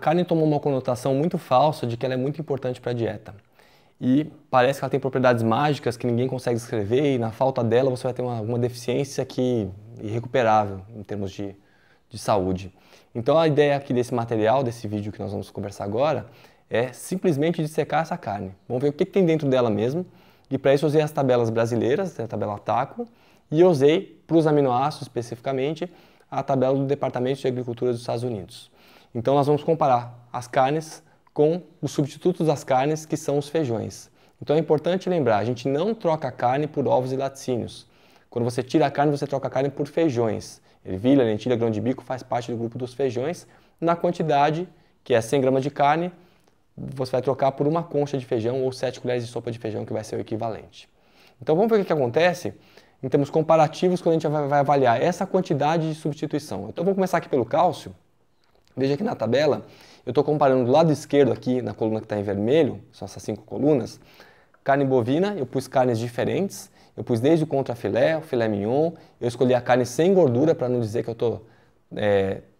carne tomou uma conotação muito falsa de que ela é muito importante para a dieta. E parece que ela tem propriedades mágicas que ninguém consegue descrever e na falta dela você vai ter uma deficiência irrecuperável em termos de saúde. Então a ideia aqui desse material, desse vídeo que nós vamos conversar agora, é simplesmente dissecar essa carne. Vamos ver o que tem dentro dela mesmo. E para isso eu usei as tabelas brasileiras, a tabela TACO, e eu usei, para os aminoácidos especificamente, a tabela do Departamento de Agricultura dos Estados Unidos. Então nós vamos comparar as carnes com os substitutos das carnes, que são os feijões. Então é importante lembrar, a gente não troca a carne por ovos e laticínios. Quando você tira a carne, você troca a carne por feijões. Ervilha, lentilha, grão de bico faz parte do grupo dos feijões. Na quantidade, que é 100 gramas de carne, você vai trocar por uma concha de feijão ou 7 colheres de sopa de feijão, que vai ser o equivalente. Então vamos ver o que acontece em termos comparativos quando a gente vai avaliar essa quantidade de substituição. Então vamos começar aqui pelo cálcio. Veja aqui na tabela, eu estou comparando do lado esquerdo aqui, na coluna que está em vermelho, são essas 5 colunas, carne bovina, eu pus carnes diferentes, eu pus desde o contrafilé, o filé mignon, eu escolhi a carne sem gordura para não dizer que eu estou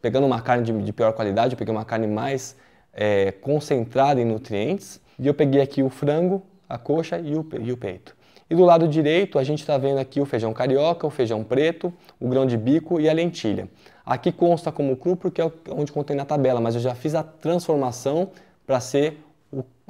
pegando uma carne de pior qualidade, eu peguei uma carne mais concentrada em nutrientes, e eu peguei aqui o frango, a coxa e o peito. E do lado direito a gente está vendo aqui o feijão carioca, o feijão preto, o grão de bico e a lentilha. Aqui consta como cru porque é onde contém na tabela, mas eu já fiz a transformação para ser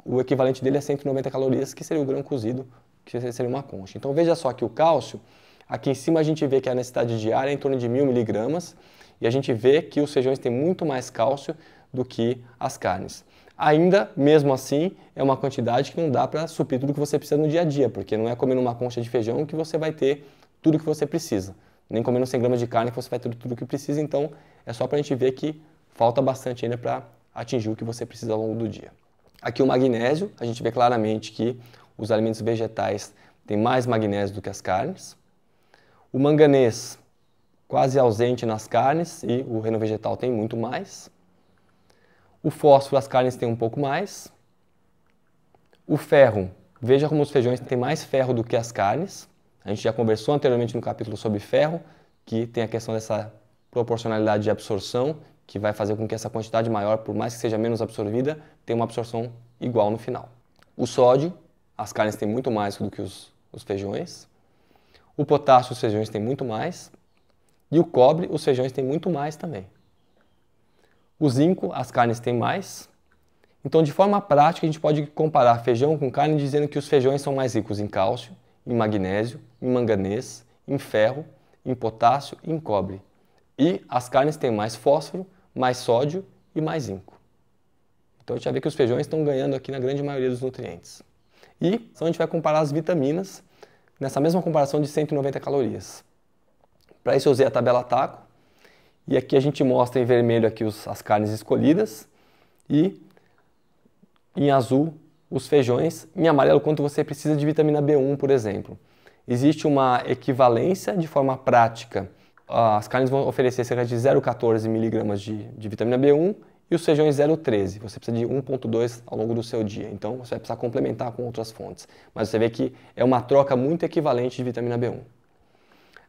o equivalente dele a 190 calorias, que seria o grão cozido, que seria uma concha. Então veja só que o cálcio, aqui em cima a gente vê que a necessidade diária é em torno de 1000 miligramas, e a gente vê que os feijões têm muito mais cálcio do que as carnes. Ainda, mesmo assim, é uma quantidade que não dá para suprir tudo que você precisa no dia a dia, porque não é comendo uma concha de feijão que você vai ter tudo que você precisa. Nem comendo 100 gramas de carne que você vai ter tudo o que precisa, então é só para a gente ver que falta bastante ainda para atingir o que você precisa ao longo do dia. Aqui o magnésio, a gente vê claramente que os alimentos vegetais têm mais magnésio do que as carnes. O manganês, quase ausente nas carnes, e o reino vegetal tem muito mais. O fósforo, as carnes têm um pouco mais. O ferro, veja como os feijões têm mais ferro do que as carnes. A gente já conversou anteriormente no capítulo sobre ferro, que tem a questão dessa proporcionalidade de absorção, que vai fazer com que essa quantidade maior, por mais que seja menos absorvida, tenha uma absorção igual no final. O sódio, as carnes têm muito mais do que os feijões. O potássio, os feijões têm muito mais. E o cobre, os feijões têm muito mais também. O zinco, as carnes têm mais. Então, de forma prática, a gente pode comparar feijão com carne dizendo que os feijões são mais ricos em cálcio, em magnésio, em manganês, em ferro, em potássio e em cobre. E as carnes têm mais fósforo, mais sódio e mais zinco. Então, a gente vai ver que os feijões estão ganhando aqui na grande maioria dos nutrientes. E então, a gente vai comparar as vitaminas nessa mesma comparação de 190 calorias. Para isso, eu usei a tabela TACO. E aqui a gente mostra em vermelho aqui as carnes escolhidas e em azul os feijões, em amarelo quanto você precisa de vitamina B1, por exemplo. Existe uma equivalência de forma prática. As carnes vão oferecer cerca de 0,14 miligramas de vitamina B1 e os feijões 0,13. Você precisa de 1,2 ao longo do seu dia. Então você vai precisar complementar com outras fontes. Mas você vê que é uma troca muito equivalente de vitamina B1.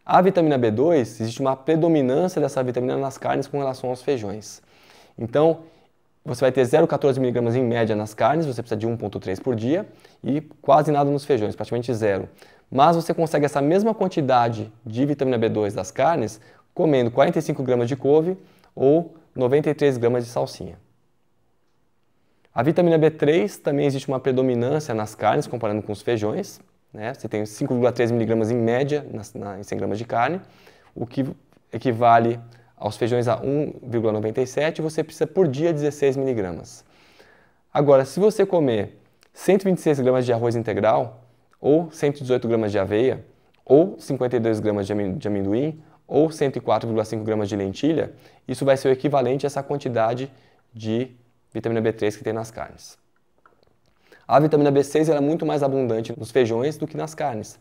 A vitamina B2, existe uma predominância dessa vitamina nas carnes com relação aos feijões. Então, você vai ter 0,14 miligramas em média nas carnes, você precisa de 1,3 por dia, e quase nada nos feijões, praticamente zero. Mas você consegue essa mesma quantidade de vitamina B2 das carnes comendo 45 gramas de couve ou 93 gramas de salsinha. A vitamina B3 também existe uma predominância nas carnes, comparando com os feijões. Você tem 5,3 miligramas em média em 100 gramas de carne, o que equivale aos feijões a 1,97, você precisa por dia 16 miligramas. Agora, se você comer 126 gramas de arroz integral, ou 118 gramas de aveia, ou 52 gramas de amendoim, ou 104,5 gramas de lentilha, isso vai ser o equivalente a essa quantidade de vitamina B3 que tem nas carnes. A vitamina B6 é muito mais abundante nos feijões do que nas carnes.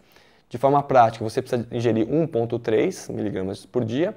De forma prática, você precisa ingerir 1,3 miligramas por dia,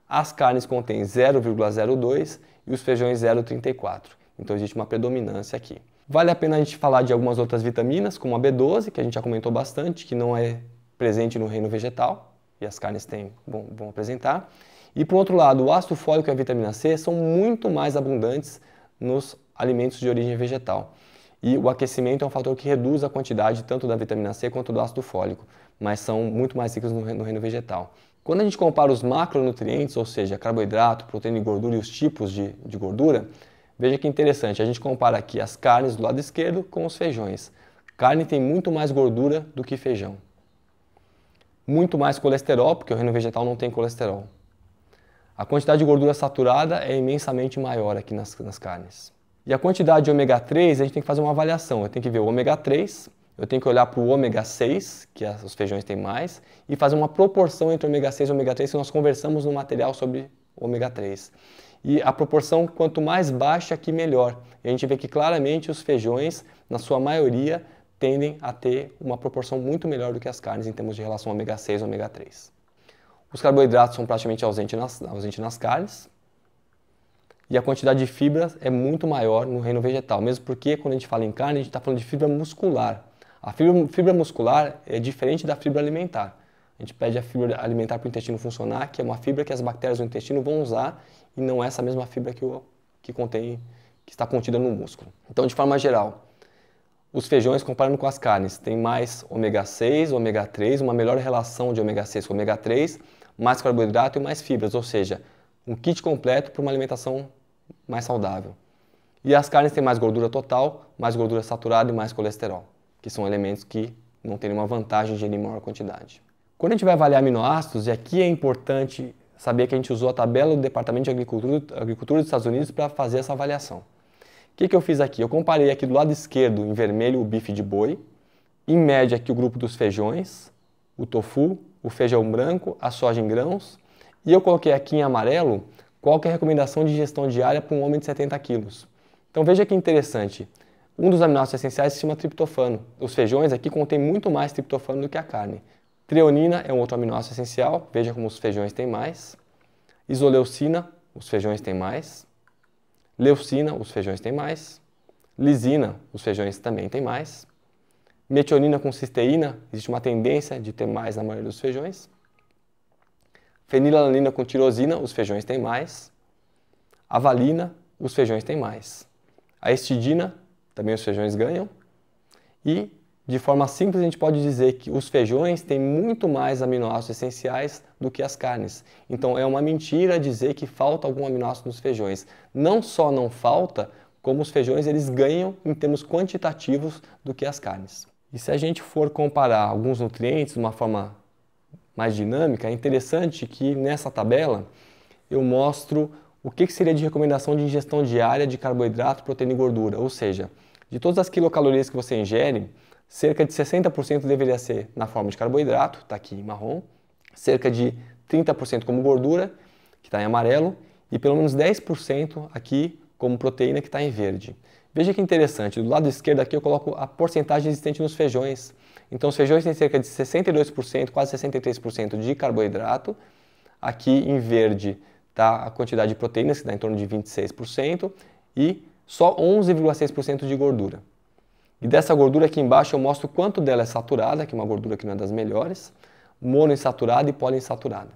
as carnes contêm 0,02 e os feijões 0,34. Então existe uma predominância aqui. Vale a pena a gente falar de algumas outras vitaminas, como a B12, que a gente já comentou bastante, que não é presente no reino vegetal, e as carnes vão apresentar. E por outro lado, o ácido fólico e a vitamina C são muito mais abundantes nos alimentos de origem vegetal. E o aquecimento é um fator que reduz a quantidade tanto da vitamina C quanto do ácido fólico, mas são muito mais ricos no reino vegetal. Quando a gente compara os macronutrientes, ou seja, carboidrato, proteína e gordura e os tipos de gordura, veja que interessante, a gente compara aqui as carnes do lado esquerdo com os feijões. Carne tem muito mais gordura do que feijão. Muito mais colesterol, porque o reino vegetal não tem colesterol. A quantidade de gordura saturada é imensamente maior aqui nas carnes. E a quantidade de ômega 3, a gente tem que fazer uma avaliação. Eu tenho que ver o ômega 3, eu tenho que olhar para o ômega 6, que os feijões têm mais, e fazer uma proporção entre ômega 6 e ômega 3, que nós conversamos no material sobre ômega 3. E a proporção, quanto mais baixa, aqui melhor. E a gente vê que claramente os feijões, na sua maioria, tendem a ter uma proporção muito melhor do que as carnes em termos de relação ômega 6 e ômega 3. Os carboidratos são praticamente ausentes nas carnes. E a quantidade de fibras é muito maior no reino vegetal, mesmo porque quando a gente fala em carne, a gente está falando de fibra muscular. A fibra muscular é diferente da fibra alimentar. A gente pede a fibra alimentar para o intestino funcionar, que é uma fibra que as bactérias do intestino vão usar e não é essa mesma fibra que está contida no músculo. Então, de forma geral, os feijões, comparando com as carnes, têm mais ômega 6, ômega 3, uma melhor relação de ômega 6 com ômega 3, mais carboidrato e mais fibras, ou seja, um kit completo para uma alimentação mais saudável. E as carnes têm mais gordura total, mais gordura saturada e mais colesterol, que são elementos que não têm nenhuma vantagem de maior quantidade. Quando a gente vai avaliar aminoácidos, e aqui é importante saber que a gente usou a tabela do Departamento de Agricultura dos Estados Unidos para fazer essa avaliação. O que eu fiz aqui? Eu comparei aqui do lado esquerdo, em vermelho, o bife de boi, em média aqui o grupo dos feijões, o tofu, o feijão branco, a soja em grãos, e eu coloquei aqui em amarelo qual que é a recomendação de ingestão diária para um homem de 70 quilos. Então veja que interessante, um dos aminoácidos essenciais se chama triptofano. Os feijões aqui contêm muito mais triptofano do que a carne. Treonina é um outro aminoácido essencial, veja como os feijões têm mais. Isoleucina, os feijões têm mais. Leucina, os feijões têm mais. Lisina, os feijões também têm mais. Metionina com cisteína, existe uma tendência de ter mais na maioria dos feijões. Fenilalanina com tirosina, os feijões têm mais. A valina, os feijões têm mais. A histidina, também os feijões ganham. E, de forma simples, a gente pode dizer que os feijões têm muito mais aminoácidos essenciais do que as carnes. Então, é uma mentira dizer que falta algum aminoácido nos feijões. Não só não falta, como os feijões eles ganham em termos quantitativos do que as carnes. E se a gente for comparar alguns nutrientes de uma forma mais dinâmica, é interessante que nessa tabela eu mostro o que seria de recomendação de ingestão diária de carboidrato, proteína e gordura. Ou seja, de todas as quilocalorias que você ingere, cerca de 60% deveria ser na forma de carboidrato, está aqui em marrom, cerca de 30% como gordura, que está em amarelo, e pelo menos 10% aqui como proteína, que está em verde. Veja que interessante, do lado esquerdo aqui eu coloco a porcentagem existente nos feijões. Então os feijões têm cerca de 62%, quase 63% de carboidrato. Aqui em verde está a quantidade de proteínas, que dá em torno de 26%, e só 11,6% de gordura. E dessa gordura aqui embaixo eu mostro quanto dela é saturada, que é uma gordura que não é das melhores, monoinsaturada e poliinsaturada.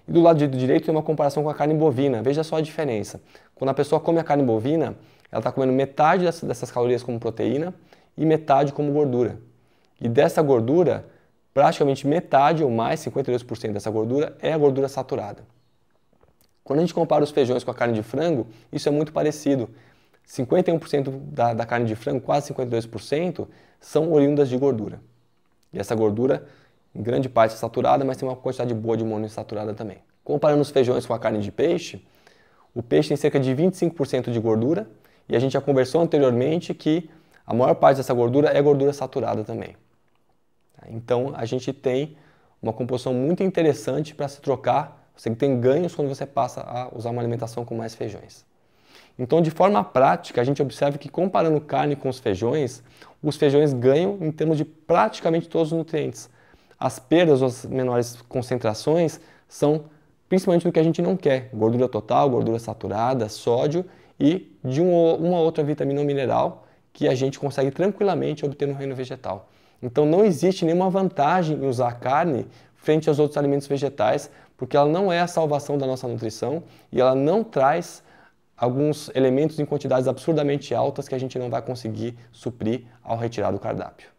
E do lado direito tem uma comparação com a carne bovina. Veja só a diferença. Quando a pessoa come a carne bovina, ela está comendo metade dessas calorias como proteína e metade como gordura. E dessa gordura, praticamente metade ou mais, 52% dessa gordura, é a gordura saturada. Quando a gente compara os feijões com a carne de frango, isso é muito parecido. 51% da carne de frango, quase 52%, são oriundas de gordura. E essa gordura, em grande parte, é saturada, mas tem uma quantidade boa de monoinsaturada também. Comparando os feijões com a carne de peixe, o peixe tem cerca de 25% de gordura, e a gente já conversou anteriormente que a maior parte dessa gordura é gordura saturada também. Então, a gente tem uma composição muito interessante para se trocar, você tem ganhos quando você passa a usar uma alimentação com mais feijões. Então, de forma prática, a gente observa que comparando carne com os feijões ganham em termos de praticamente todos os nutrientes. As perdas, as menores concentrações, são principalmente do que a gente não quer. Gordura total, gordura saturada, sódio e de uma outra vitamina ou mineral que a gente consegue tranquilamente obter no reino vegetal. Então não existe nenhuma vantagem em usar a carne frente aos outros alimentos vegetais, porque ela não é a salvação da nossa nutrição e ela não traz alguns elementos em quantidades absurdamente altas que a gente não vai conseguir suprir ao retirar do cardápio.